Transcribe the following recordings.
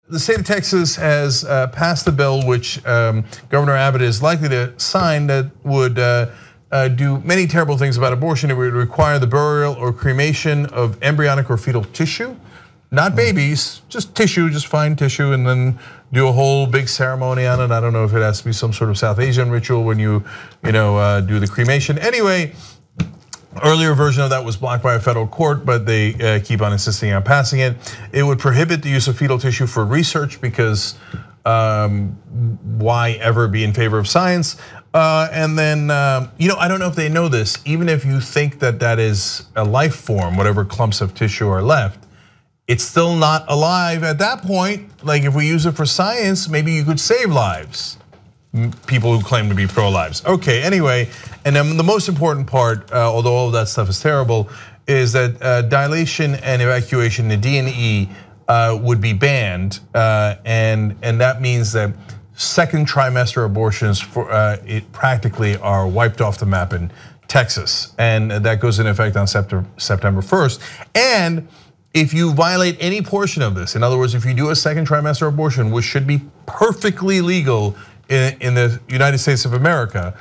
the state of Texas has passed a bill which Governor Abbott is likely to sign that would do many terrible things about abortion. It would require the burial or cremation of embryonic or fetal tissue, not babies, just tissue, just find tissue, and then do a whole big ceremony on it. I don't know if it has to be some sort of South Asian ritual when you do the cremation. Anyway, earlier version of that was blocked by a federal court, but they keep on insisting on passing it. It would prohibit the use of fetal tissue for research because why ever be in favor of science? And then, I don't know if they know this, even if you think that that is a life form, whatever clumps of tissue are left, it's still not alive at that point. Like if we use it for science, maybe you could save lives. People who claim to be pro-lives. Okay, anyway, and then the most important part, although all of that stuff is terrible, is that dilation and evacuation, the D&E, would be banned, and that means that second trimester abortions it practically are wiped off the map in Texas, and that goes into effect on September 1st. And if you violate any portion of this, in other words, if you do a second trimester abortion, which should be perfectly legal in the United States of America,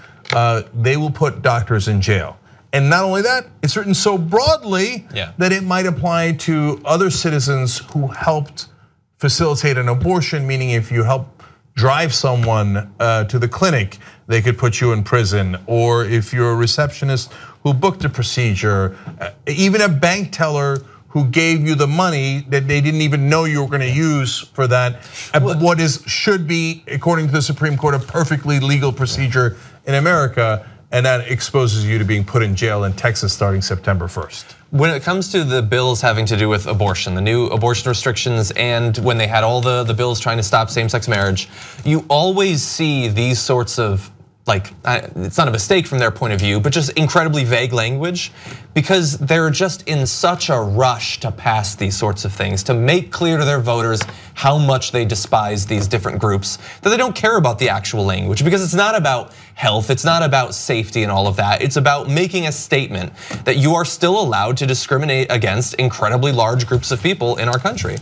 they will put doctors in jail. And not only that, it's written so broadly that it might apply to other citizens who helped facilitate an abortion, meaning if you help drive someone to the clinic, they could put you in prison. Or if you're a receptionist who booked a procedure, even a bank teller who gave you the money that they didn't even know you were going to use for that, should be, according to the Supreme Court, a perfectly legal procedure in America, and that exposes you to being put in jail in Texas starting September 1st. When it comes to the bills having to do with abortion, the new abortion restrictions, and when they had all the bills trying to stop same-sex marriage, you always see these sorts of, like, it's not a mistake from their point of view, but just incredibly vague language, because they're just in such a rush to pass these sorts of things, to make clear to their voters how much they despise these different groups, that they don't care about the actual language, because it's not about health, it's not about safety and all of that. It's about making a statement that you are still allowed to discriminate against incredibly large groups of people in our country.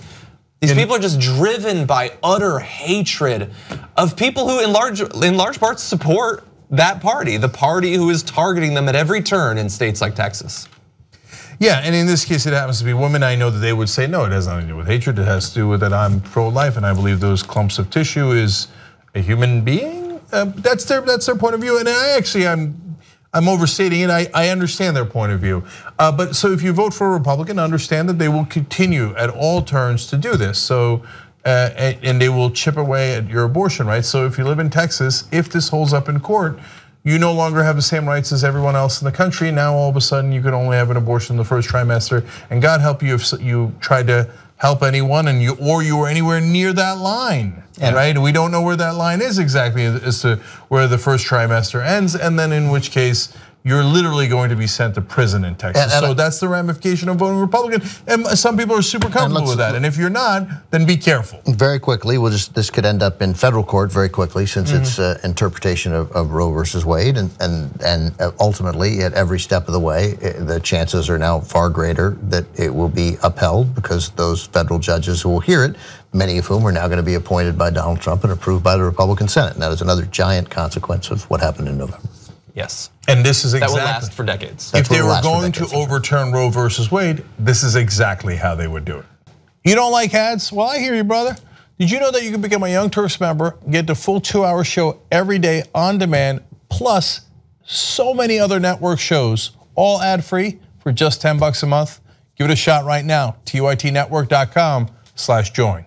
These people are just driven by utter hatred of people who in large parts support that party, the party who is targeting them at every turn in states like Texas. Yeah, and in this case, it happens to be women. I know that they would say, no, it has nothing to do with hatred. It has to do with that I'm pro-life and I believe those clumps of tissue is a human being. That's their point of view, and I'm overstating it. I understand their point of view. But so if you vote for a Republican, understand that they will continue at all turns to do this. So, and they will chip away at your abortion rights. So if you live in Texas, if this holds up in court, you no longer have the same rights as everyone else in the country. Now all of a sudden you can only have an abortion in the first trimester. And God help you if you tried to help anyone or you were anywhere near that line, right? We don't know where that line is exactly as to where the first trimester ends, and then in which case you're literally going to be sent to prison in Texas. So that's the ramification of voting Republican. And some people are super comfortable with that. And if you're not, then be careful. Very quickly, this could end up in federal court very quickly, since it's interpretation of Roe versus Wade, and ultimately at every step of the way, the chances are now far greater that it will be upheld, because those federal judges who will hear it, many of whom are now going to be appointed by Donald Trump and approved by the Republican Senate. And that is another giant consequence of what happened in November. Yes. And this is exactly. That will last for decades. If they were going to overturn Roe versus Wade, this is exactly how they would do it. You don't like ads? Well, I hear you, brother. Did you know that you can become a Young Turks member, get the full 2-hour show every day on demand, plus so many other network shows, all ad-free for just $10 a month? Give it a shot right now, TYTnetwork.com/join.